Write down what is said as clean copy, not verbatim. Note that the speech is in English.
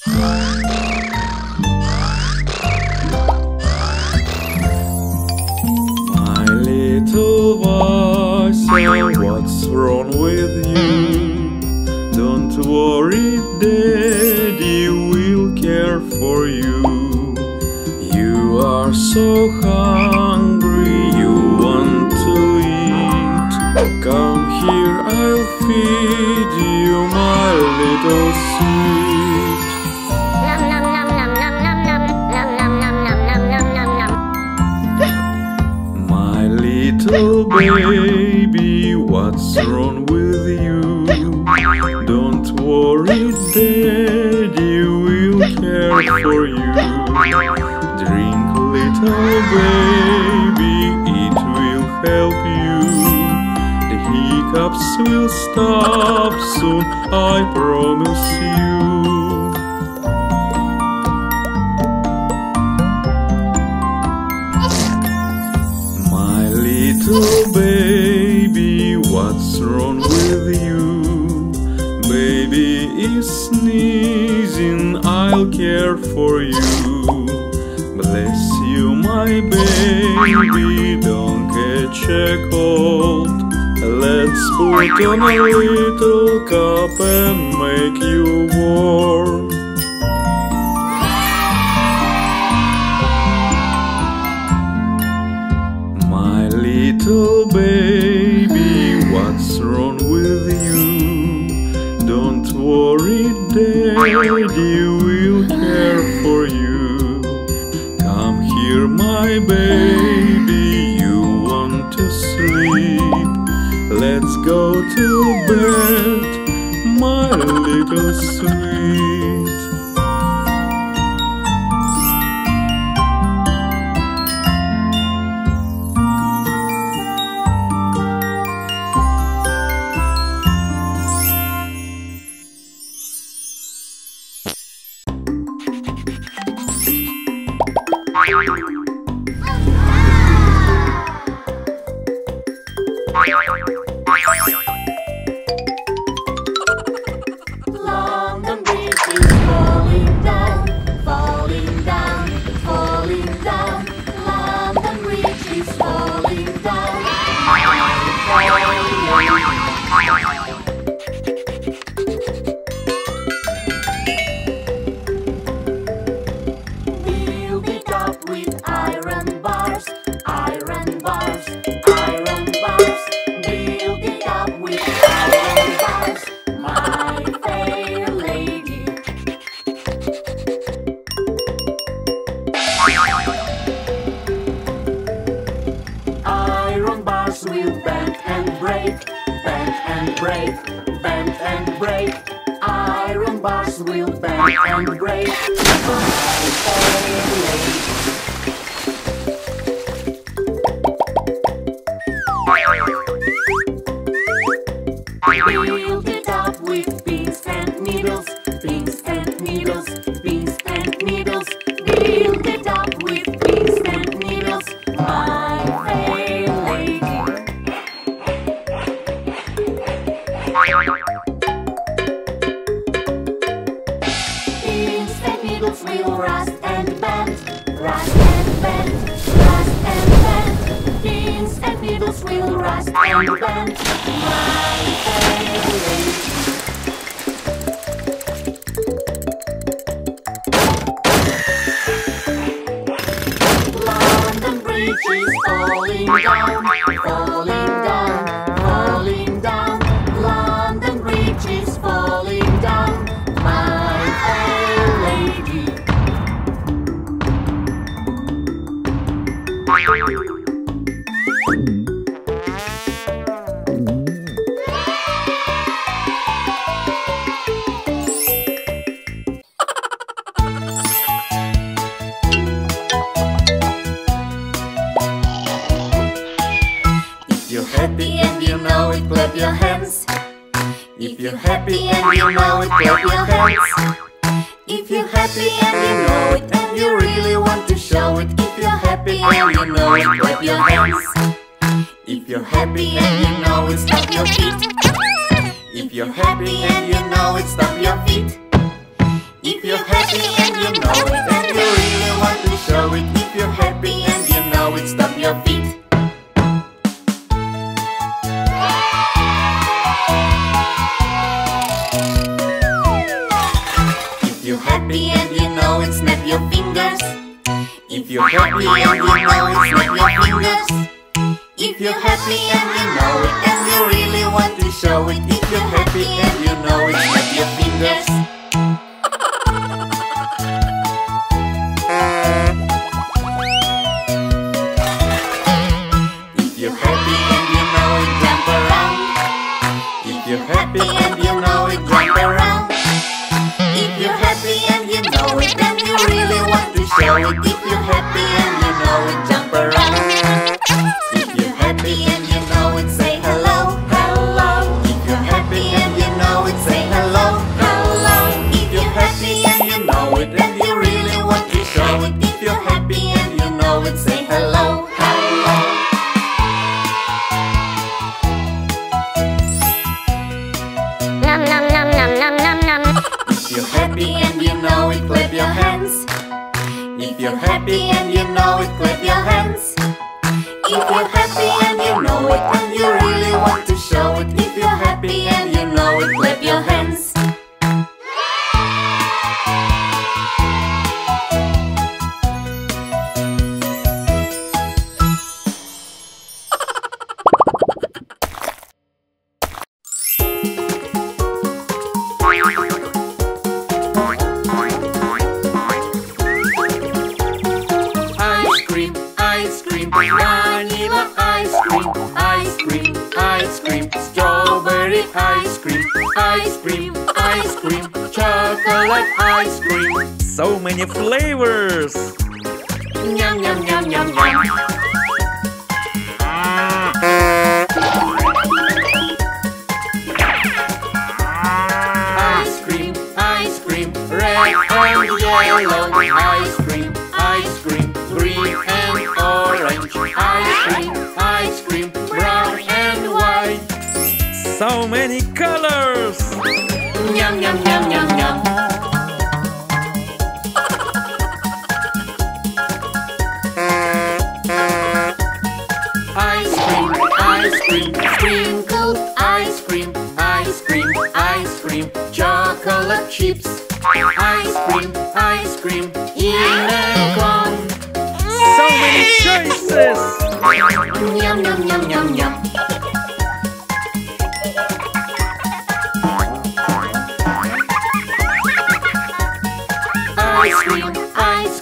My little voice, what's wrong with you? Don't worry, Daddy will care for you. You are so hungry, you want to eat. Come here, I'll feed you, my little sweet. My little baby, what's wrong with you? Don't worry, Daddy will care for you. Drink, little baby, it will help you. The hiccups will stop soon, I promise you. My little baby, what's wrong with you? Baby is sneezing, I'll care for you. Bless you, my baby, don't catch a cold. Let's put on a little cup and make you warm. My little baby, what's wrong with you? Don't worry, Daddy will care for you. Come here, my baby, you want to sleep. Let's go to bed, my little sweet. London Bridge is falling down, falling down, falling down. London Bridge is falling down. Build it up with iron bars, iron bars, iron bars. Build it up with iron bars, my fair lady. Iron bars will bend and break, bend and break, bend and break. Iron bars will bend and break, my fair lady. Build it up with pins and needles, pins and needles, pins and needles. Build it up with pins and needles, my fair lady. Pins and needles will rust and bend, rust and bend, rust and bend. Pins and needles will rust and bend, my fair lady. London Bridge is falling down, falling down, falling down. London Bridge is falling down, my fair lady. If you're happy and you know it, clap your hands. If you're happy and you know it, clap your hands. If you're happy and you know it, and you really want to show it. If you're happy and you know it, clap your hands. If you're happy and you know it, stamp your feet. If you're happy and you know it, stamp your feet. If you're happy you're happy and you know it, snap your fingers. If you're happy and you know it, snap your fingers. If you're happy and you know it, and you really want to show it. If you're happy and you know it, snap your fingers. If you're happy and you know it, jump around. If you're happy and you know it, jump around. If you're happy and you know it, and you really want to show it. If you're happy and you know it, jump around. If you're happy and you know it, say hello, hello. If you're happy and you know it, say hello, hello. If you're happy and you know it, and you really want to show it. If you're happy and you know it, say hello, hello. Nom nom nom nom nom nom nom. If you're happy and you know it, clap your hands. If you're happy and you know it, clap your hands. If you're happy and you know it, and you really want to show it. If you're happy and you know it, clap your hands. Ice cream, vanilla ice cream, ice cream, ice cream, strawberry ice cream, ice cream, ice cream, chocolate ice cream. So many flavors! Yum, yum, yum, yum, yum. Ice cream, ice cream, red and yellow. Ice cream, ice cream, green and orange. Ice cream, brown and white. So many colors! Yum, yum, yum, yum, yum. Ice cream, sprinkled ice cream, ice cream, ice cream, chocolate chips. Ice cream, in and gone. So many choices! Yum, yum, yum, yum, yum. Ice